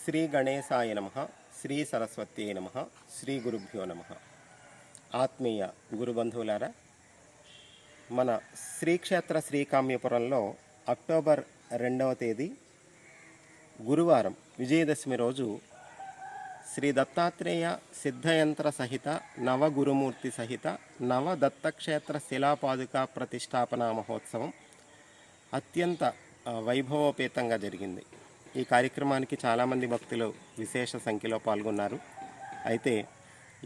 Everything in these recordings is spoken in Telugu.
శ్రీ గణేశాయ నమః, శ్రీ సరస్వత్యై నమః, శ్రీ గురుభ్యో నమః. ఆత్మీయ గురుబంధువులారా, మన శ్రీక్షేత్ర శ్రీకామ్యపురంలో అక్టోబర్ 2వ తేదీ గురువారం విజయదశమి రోజు శ్రీ దత్తాత్రేయ సిద్ధయంత్ర సహిత నవగురుమూర్తి సహిత నవదత్తక్షేత్ర శిలాపాదుకా ప్రతిష్టాపనా మహోత్సవం అత్యంత వైభవోపేతంగా జరిగింది. ఈ కార్యక్రమానికి చాలామంది భక్తులు విశేష సంఖ్యలో పాల్గొన్నారు. అయితే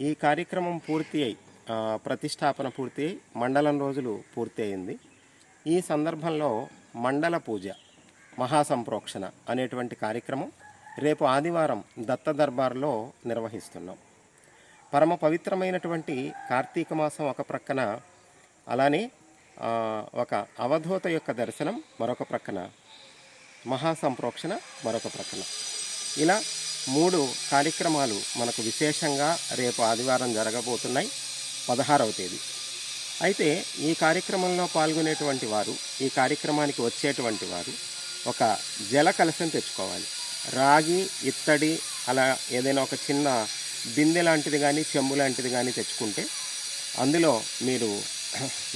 ఈ కార్యక్రమం పూర్తి అయి ప్రతిష్టాపన పూర్తి అయి మండలం రోజులు పూర్తి అయింది. ఈ సందర్భంలో మండల పూజ మహాసంప్రోక్షణ అనేటువంటి కార్యక్రమం రేపు ఆదివారం దత్త దర్బార్లో నిర్వహిస్తున్నాం. పరమ పవిత్రమైనటువంటి కార్తీక మాసం ఒక ప్రక్కన, అలానే ఒక అవధూత యొక్క దర్శనం మరొక ప్రక్కన, మహాసంప్రోక్షణ మరొక ప్రక్కన, ఇలా 3 కార్యక్రమాలు మనకు విశేషంగా రేపు ఆదివారం జరగబోతున్నాయి 16వ తేదీ. అయితే ఈ కార్యక్రమంలో పాల్గొనేటువంటి వారు, ఈ కార్యక్రమానికి వచ్చేటువంటి వారు ఒక జల కలశం తెచ్చుకోవాలి. రాగి, ఇత్తడి అలా ఏదైనా ఒక చిన్న బిందె లాంటిది కానీ చెంబు లాంటిది కానీ తెచ్చుకుంటే అందులో మీరు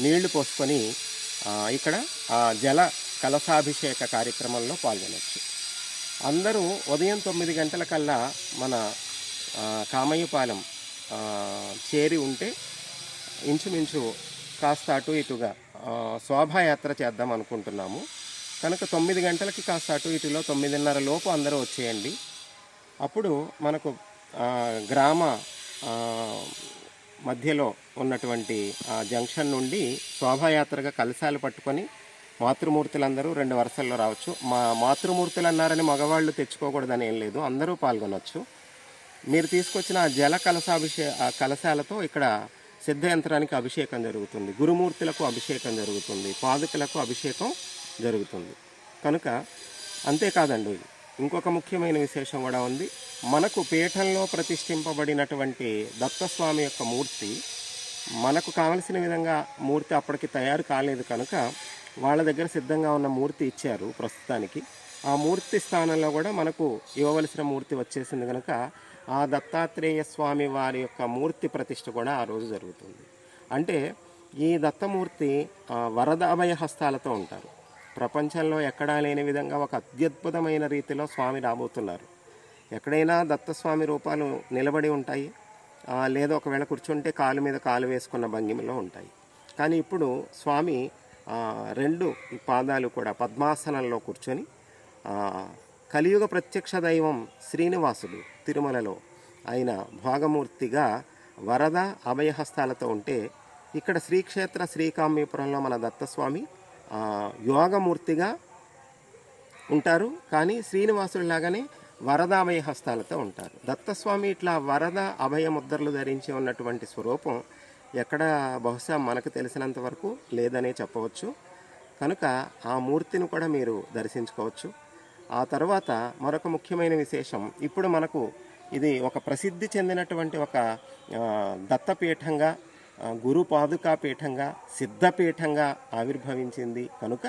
నీళ్లు పోసుకొని ఇక్కడ ఆ జల కలశాభిషేక కార్యక్రమంలో పాల్గొనవచ్చు. అందరూ ఉదయం 9 గంటలకల్లా మన కామయ్యపాలెం చేరి ఉంటే ఇంచుమించు కాస్త అటు ఇటుగా శోభాయాత్ర చేద్దాం అనుకుంటున్నాము. కనుక 9 గంటలకి కాస్త అటు ఇటులో 9:30 లోపు అందరూ వచ్చేయండి. అప్పుడు మనకు గ్రామ మధ్యలో ఉన్నటువంటి ఆ జంక్షన్ నుండి శోభాయాత్రగా కలశాలు పట్టుకొని మాతృమూర్తులందరూ 2 వరుసల్లో రావచ్చు. మాతృమూర్తులు అన్నారని మగవాళ్ళు తెచ్చుకోకూడదని ఏం లేదు, అందరూ పాల్గొనవచ్చు. మీరు తీసుకొచ్చిన ఆ జల కలశాలతో ఇక్కడ సిద్ధయంత్రానికి అభిషేకం జరుగుతుంది, గురుమూర్తులకు అభిషేకం జరుగుతుంది, పాదుకలకు అభిషేకం జరుగుతుంది. కనుక అంతేకాదండి, ఇంకొక ముఖ్యమైన విశేషం కూడా ఉంది. మనకు పీఠంలో ప్రతిష్ఠింపబడినటువంటి దత్తస్వామి యొక్క మూర్తి మనకు కావలసిన విధంగా మూర్తి అప్పటికి తయారు కాలేదు కనుక వాళ్ళ దగ్గర సిద్ధంగా ఉన్న మూర్తి ఇచ్చారు ప్రస్తుతానికి. ఆ మూర్తి స్థానంలో కూడా మనకు ఇవ్వవలసిన మూర్తి వచ్చేసింది కనుక ఆ దత్తాత్రేయ స్వామి వారి యొక్క మూర్తి ప్రతిష్ఠ కూడా ఆ రోజు జరుగుతుంది. అంటే ఈ దత్తమూర్తి వరద అభయ హస్తాలతో ఉంటారు. ప్రపంచంలో ఎక్కడా లేని విధంగా ఒక అత్యద్భుతమైన రీతిలో స్వామి రాబోతున్నారు. ఎక్కడైనా దత్తస్వామి రూపాలు నిలబడి ఉంటాయి, లేదా ఒకవేళ కూర్చుంటే కాలు మీద కాలు వేసుకున్న భంగిమలో ఉంటాయి. కానీ ఇప్పుడు స్వామి 2 పాదాలు కూడా పద్మాసనంలో కూర్చొని కలియుగ ప్రత్యక్ష దైవం శ్రీనివాసుడు తిరుమలలో ఆయన భాగమూర్తిగా వరద అభయహస్తాలతో ఉంటే, ఇక్కడ శ్రీక్షేత్ర శ్రీకామ్యపురంలో మన దత్తస్వామి యోగమూర్తిగా ఉంటారు. కానీ శ్రీనివాసుడు లాగానే వరద అభయ హస్తాలతో ఉంటారు. దత్తస్వామి ఇట్లా వరద అభయ ముద్రలు ధరించి ఉన్నటువంటి స్వరూపం ఎక్కడ బహుశా మనకు తెలిసినంత వరకు లేదనే చెప్పవచ్చు. కనుక ఆ మూర్తిని కూడా మీరు దర్శించుకోవచ్చు. ఆ తర్వాత మరొక ముఖ్యమైన విశేషం, ఇప్పుడు మనకు ఇది ఒక ప్రసిద్ధి చెందినటువంటి ఒక దత్తపీఠంగా, గురు పాదుకా పీఠంగా, సిద్ధపీఠంగా ఆవిర్భవించింది. కనుక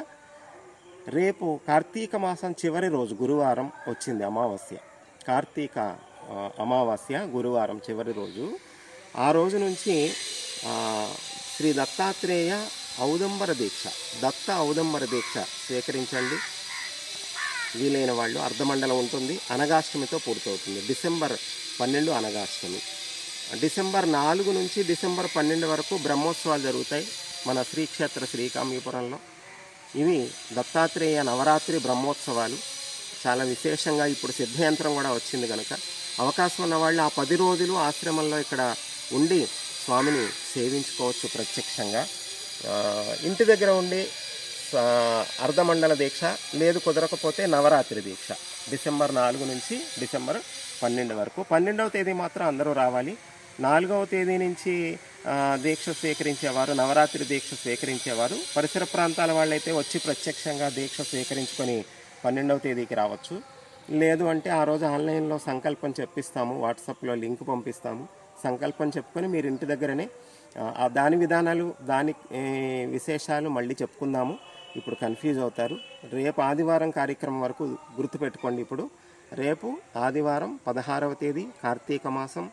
రేపు కార్తీక మాసం చివరి రోజు గురువారం వచ్చింది, అమావాస్య, కార్తీక అమావాస్య గురువారం చివరి రోజు. ఆ రోజు నుంచి శ్రీ దత్తాత్రేయ ఔదంబర దీక్ష, దత్త ఔదంబర దీక్ష స్వీకరించండి. వీలైన వాళ్ళు అర్ధమండలం ఉంటుంది, అనగాష్టమితో పూర్తవుతుంది. డిసెంబర్ 12 అనగాష్టమి. డిసెంబర్ 4 నుంచి డిసెంబర్ 12 వరకు బ్రహ్మోత్సవాలు జరుగుతాయి మన శ్రీక్షేత్ర శ్రీకామ్యపురంలో. ఇవి దత్తాత్రేయ నవరాత్రి బ్రహ్మోత్సవాలు. చాలా విశేషంగా ఇప్పుడు సిద్ధయంత్రం కూడా వచ్చింది కనుక అవకాశం ఉన్న వాళ్ళు ఆ 10 రోజులు ఆశ్రమంలో ఇక్కడ ఉండి స్వామిని సేవించుకోవచ్చు ప్రత్యక్షంగా. ఇంటి దగ్గర ఉండి అర్ధమండల దీక్ష, లేదు కుదరకపోతే నవరాత్రి దీక్ష డిసెంబర్ 4 నుంచి డిసెంబర్ 12 వరకు. 12వ తేదీ మాత్రం అందరూ రావాలి. 4వ తేదీ నుంచి దీక్ష స్వీకరించేవారు, నవరాత్రి దీక్ష స్వీకరించేవారు పరిసర ప్రాంతాల వాళ్ళైతే వచ్చి ప్రత్యక్షంగా దీక్ష స్వీకరించుకొని 12వ తేదీకి రావచ్చు. లేదు అంటే ఆ రోజు ఆన్లైన్లో సంకల్పం చెప్పిస్తాము, వాట్సాప్లో లింక్ పంపిస్తాము. సంకల్పం చెప్పుకొని మీరు ఇంటి దగ్గరనే దాని విధానాలు, దాని విశేషాలు మళ్ళీ చెప్పుకుందాము. ఇప్పుడు కన్ఫ్యూజ్ అవుతారు. రేపు ఆదివారం కార్యక్రమం వరకు గుర్తుపెట్టుకోండి. ఇప్పుడు రేపు ఆదివారం 16వ తేదీ కార్తీక మాసం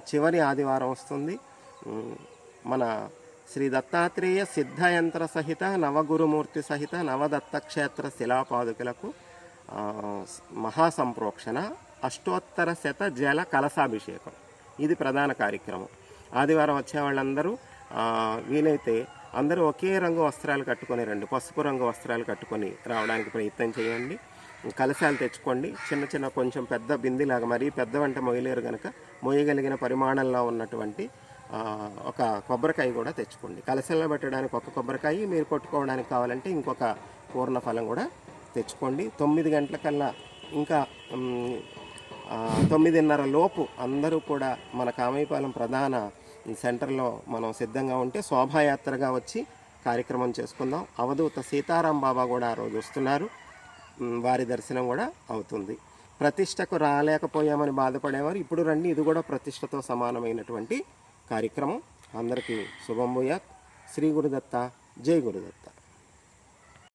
చివరి ఆదివారం వస్తుంది. మన శ్రీ దత్తాత్రేయ సిద్ధయంత్ర సహిత నవగురుమూర్తి సహిత నవదత్తక్షేత్ర శిలాపాదుకలకు మహాసంప్రోక్షణ అష్టోత్తర శత జల కలశాభిషేకం ఇది ప్రధాన కార్యక్రమం. ఆదివారం వచ్చే వాళ్ళందరూ వీలైతే అందరూ ఒకే రంగు వస్త్రాలు కట్టుకొని రండి, పసుపు రంగు వస్త్రాలు కట్టుకొని రావడానికి ప్రయత్నం చేయండి. కలశాలు తెచ్చుకోండి, చిన్న చిన్న కొంచెం పెద్ద బిందిలాగా, మరీ పెద్దవంటే మొయ్యలేరు కనుక మొయ్యగలిగిన పరిమాణంలో ఉన్నటువంటి ఒక కొబ్బరికాయ కూడా తెచ్చుకోండి. కలశంలో పెట్టడానికి ఒక కొబ్బరికాయ, మీరు కొట్టుకోవడానికి కావాలంటే ఇంకొక పూర్ణ ఫలం కూడా తెచ్చుకోండి. 9 గంటలకల్లా ఇంకా 9:30 లోపు అందరూ కూడా మన కామైపాలెం ప్రధాన సెంటర్లో మనం సిద్ధంగా ఉంటే శోభాయాత్రగా వచ్చి కార్యక్రమం చేసుకుందాం. అవధూత సీతారాం బాబా కూడా ఆ రోజు వస్తున్నారు, వారి దర్శనం కూడా అవుతుంది. ప్రతిష్టకు రాలేకపోయామని బాధపడేవారు ఇప్పుడు రండి, ఇది కూడా ప్రతిష్టతో సమానమైనటువంటి కార్యక్రమం. అందరికీ శుభం భూయాత్. శ్రీ గురుదత్త, జై గురుదత్త.